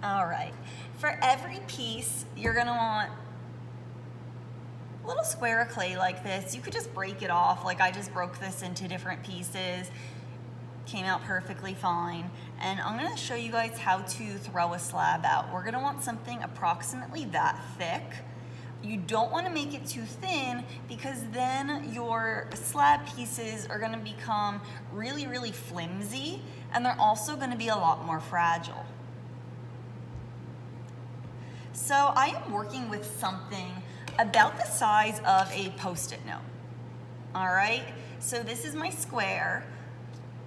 All right, for every piece, you're gonna want a little square of clay like this. You could just break it off, like I just broke this into different pieces. Came out perfectly fine. And I'm gonna show you guys how to throw a slab out. We're gonna want something approximately that thick. You don't wanna make it too thin because then your slab pieces are gonna become really, really flimsy, and they're also gonna be a lot more fragile. So I am working with something about the size of a Post-it note. All right, so this is my square.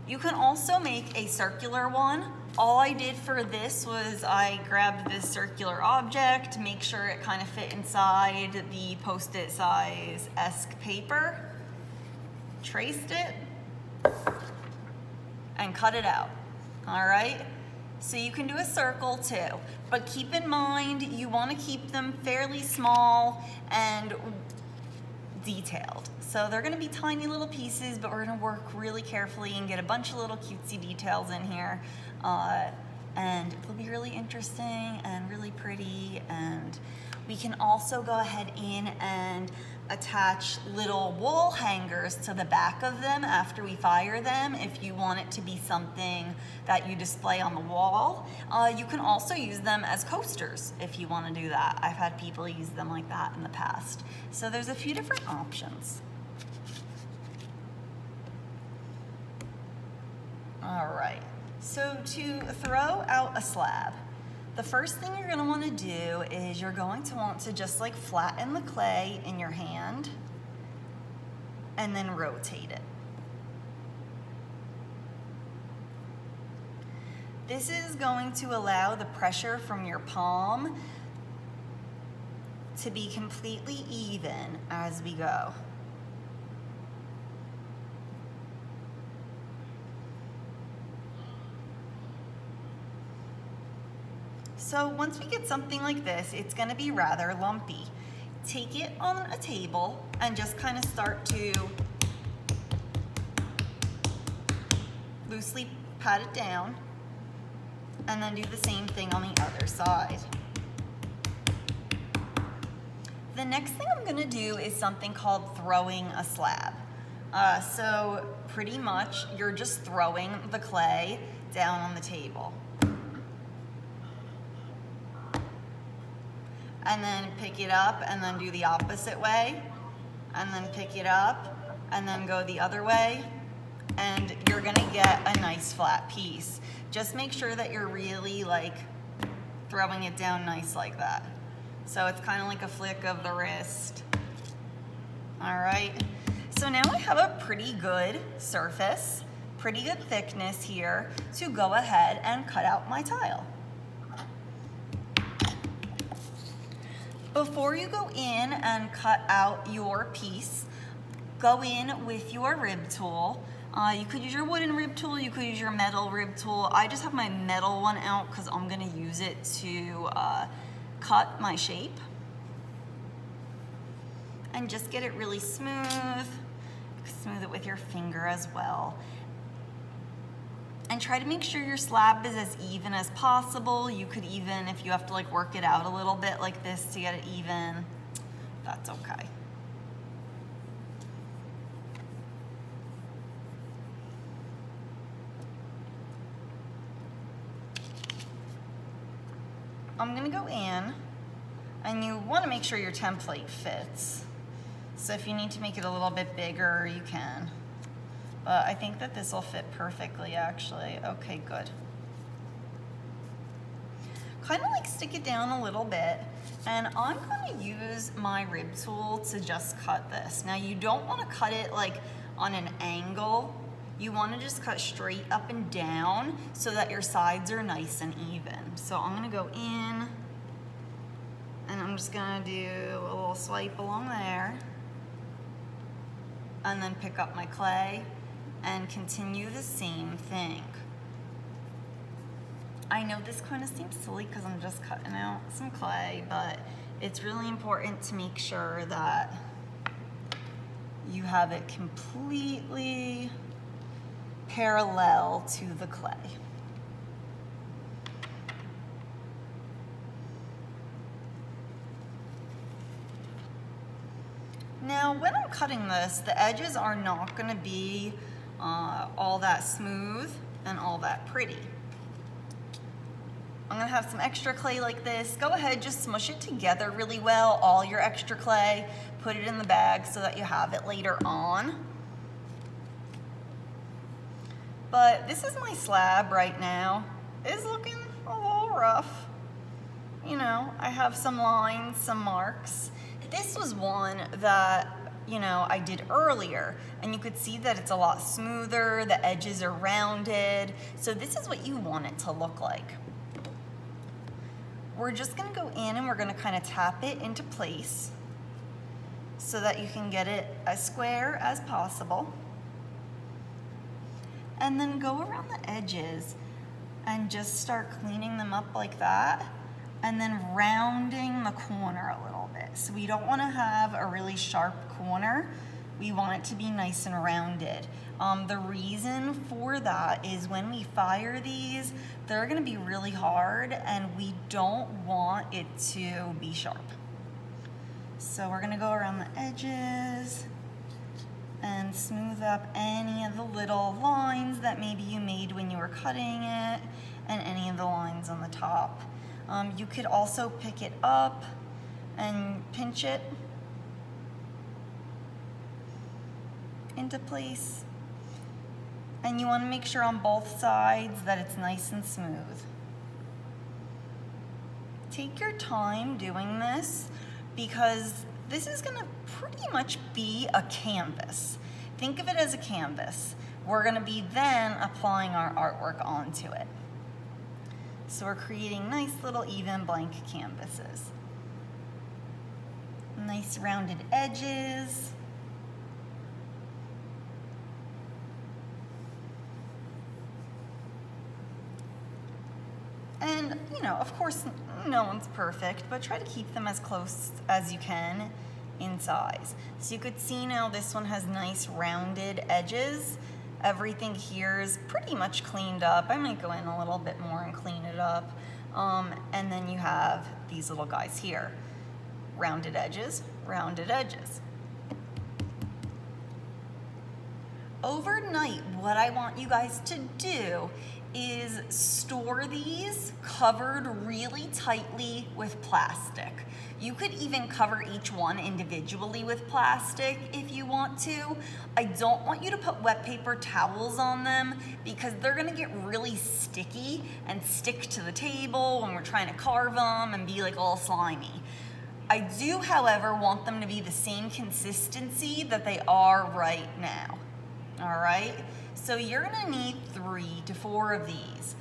You can also make a circular one. All I did for this was I grabbed this circular object, make sure it kind of fit inside the Post-it size-esque paper, traced it, and cut it out. All right? So you can do a circle too, but keep in mind you want to keep them fairly small and detailed. So they're going to be tiny little pieces, but we're going to work really carefully and get a bunch of little cutesy details in here. And it'll be really interesting and really pretty. And we can also go ahead in and attach little wall hangers to the back of them after we fire them if you want it to be something that you display on the wall. You can also use them as coasters if you want to do that. I've had people use them like that in the past. So there's a few different options. All right, so to throw out a slab, the first thing you're gonna wanna do is you're going to want to just like flatten the clay in your hand and then rotate it. This is going to allow the pressure from your palm to be completely even as we go. So once we get something like this, it's gonna be rather lumpy. Take it on a table and just kind of start to loosely pat it down, and then do the same thing on the other side. The next thing I'm gonna do is something called throwing a slab. So pretty much you're just throwing the clay down on the table. And then pick it up and then do the opposite way, and then pick it up and then go the other way, and you're gonna get a nice flat piece. Just make sure that you're really like throwing it down nice like that. So it's kind of like a flick of the wrist. All right, so now I have a pretty good surface, pretty good thickness here to go ahead and cut out my tile. Before you go in and cut out your piece, go in with your rib tool. You could use your wooden rib tool, you could use your metal rib tool. I just have my metal one out because I'm gonna use it to cut my shape. And just get it really smooth. Smooth it with your finger as well. And try to make sure your slab is as even as possible. You could even, if you have to like work it out a little bit like this to get it even, that's okay. I'm gonna go in, and you wanna make sure your template fits. So if you need to make it a little bit bigger, you can. But I think that this will fit perfectly, actually. Okay, good. Kind of like stick it down a little bit, and I'm going to use my rib tool to just cut this. Now, you don't want to cut it like on an angle. You want to just cut straight up and down so that your sides are nice and even. So I'm going to go in, and I'm just going to do a little swipe along there, and then pick up my clay and continue the same thing. I know this kind of seems silly because I'm just cutting out some clay, but it's really important to make sure that you have it completely parallel to the clay. Now, when I'm cutting this, the edges are not gonna be all that smooth and all that pretty. I'm gonna have some extra clay like this. Go ahead, just smush it together really well, all your extra clay. Put it in the bag so that you have it later on. But this is my slab right now. It's looking a little rough. You know, I have some lines, some marks. This was one that, you know, I did earlier, and you could see that it's a lot smoother, the edges are rounded. So this is what you want it to look like. We're just gonna go in and we're gonna kind of tap it into place so that you can get it as square as possible. And then go around the edges and just start cleaning them up like that, and then rounding the corner a little bit. So we don't want to have a really sharp corner. We want it to be nice and rounded. The reason for that is when we fire these, they're going to be really hard, and we don't want it to be sharp. So we're going to go around the edges and smooth up any of the little lines that maybe you made when you were cutting it, and any of the lines on the top. You could also pick it up and pinch it into place. And you want to make sure on both sides that it's nice and smooth. Take your time doing this, because this is going to pretty much be a canvas. Think of it as a canvas. We're going to be then applying our artwork onto it. So we're creating nice little even blank canvases. Nice rounded edges. And, you know, of course, no one's perfect, but try to keep them as close as you can in size. So you could see now this one has nice rounded edges. Everything here is pretty much cleaned up. I might go in a little bit more and clean it up. And then you have these little guys here. Rounded edges, rounded edges. Overnight, what I want you guys to do is store these covered really tightly with plastic. You could even cover each one individually with plastic if you want to. I don't want you to put wet paper towels on them, because they're gonna get really sticky and stick to the table when we're trying to carve them and be like all slimy. I do, however, want them to be the same consistency that they are right now. All right, so you're gonna need 3 to 4 of these.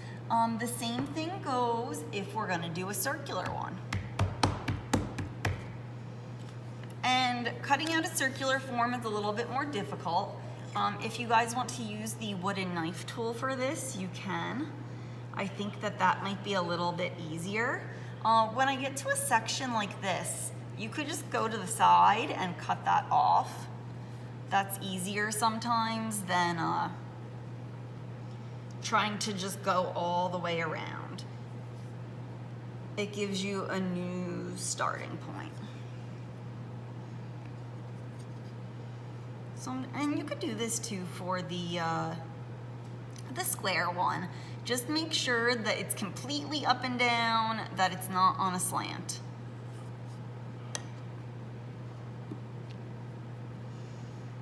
The same thing goes if we're gonna do a circular one. And cutting out a circular form is a little bit more difficult. If you guys want to use the wooden knife tool for this, you can. I think that that might be a little bit easier. When I get to a section like this, you could just go to the side and cut that off. That's easier sometimes than trying to just go all the way around. It gives you a new starting point. So, and you could do this too for the square one. Just make sure that it's completely up and down, that it's not on a slant.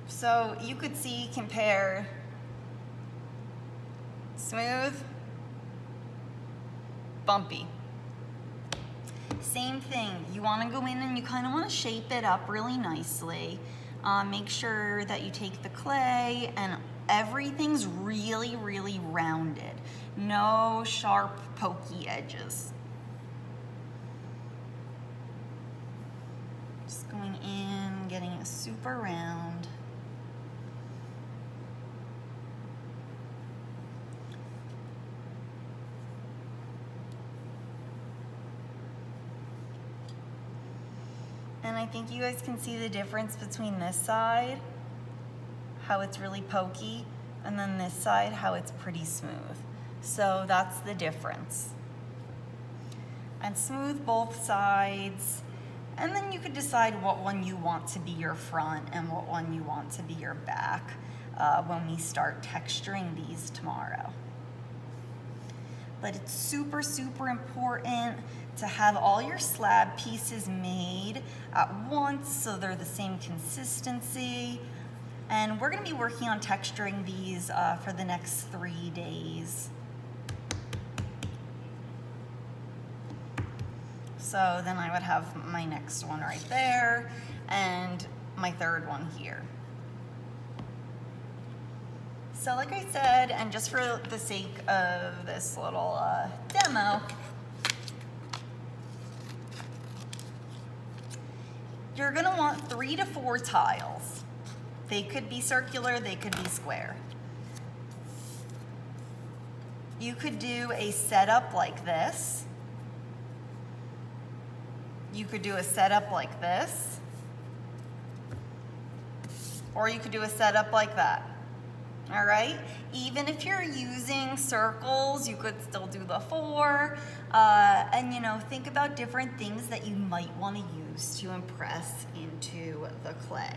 So you could see, compare, smooth, bumpy. Same thing, you wanna go in and you kinda wanna shape it up really nicely. Make sure that you take the clay and everything's really, really rounded. No sharp, pokey edges. Just going in, getting it super round. And I think you guys can see the difference between this side, how it's really pokey, and then this side, how it's pretty smooth. So that's the difference. And smooth both sides, And then you could decide what one you want to be your front and what one you want to be your back when we start texturing these tomorrow. But it's super, super important to have all your slab pieces made at once so they're the same consistency. And we're gonna be working on texturing these for the next 3 days. So then I would have my next one right there and my third one here. So like I said, and just for the sake of this little demo, you're gonna want 3 to 4 tiles. They could be circular, they could be square. You could do a setup like this. You could do a setup like this. Or you could do a setup like that. All right, even if you're using circles, you could still do the 4, and you know, think about different things that you might want to use to impress into the clay.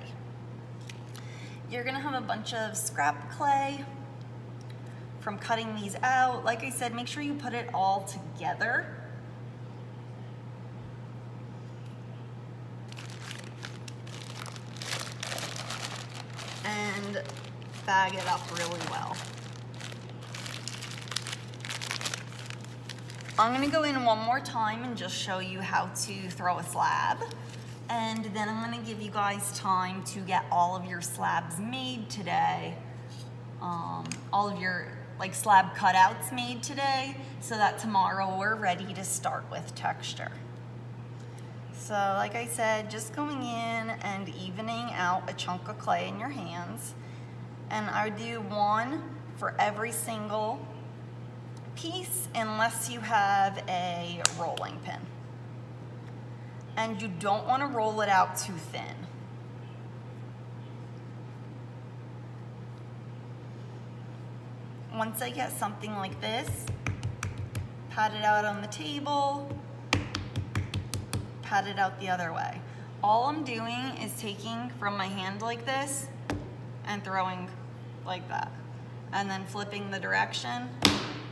You're gonna have a bunch of scrap clay from cutting these out. Like I said, make sure you put it all together. And bag it up really well. I'm gonna go in one more time and just show you how to throw a slab. And then I'm gonna give you guys time to get all of your slabs made today. All of your slab cutouts made today, so that tomorrow we're ready to start with texture. So like I said, just going in and evening out a chunk of clay in your hands. And I would do 1 for every single piece unless you have a rolling pin. And you don't want to roll it out too thin. Once I get something like this, pat it out on the table, pat it out the other way. All I'm doing is taking from my hand like this and throwing like that. And then flipping the direction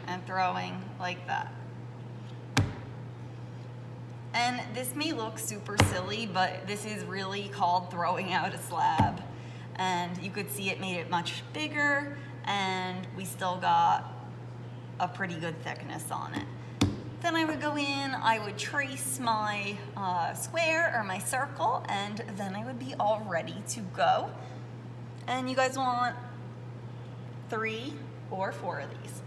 and throwing like that. And this may look super silly, but this is really called throwing out a slab. And you could see it made it much bigger, and we still got a pretty good thickness on it. Then I would go in, I would trace my square or my circle, and then I would be all ready to go. And you guys want 3 or 4 of these.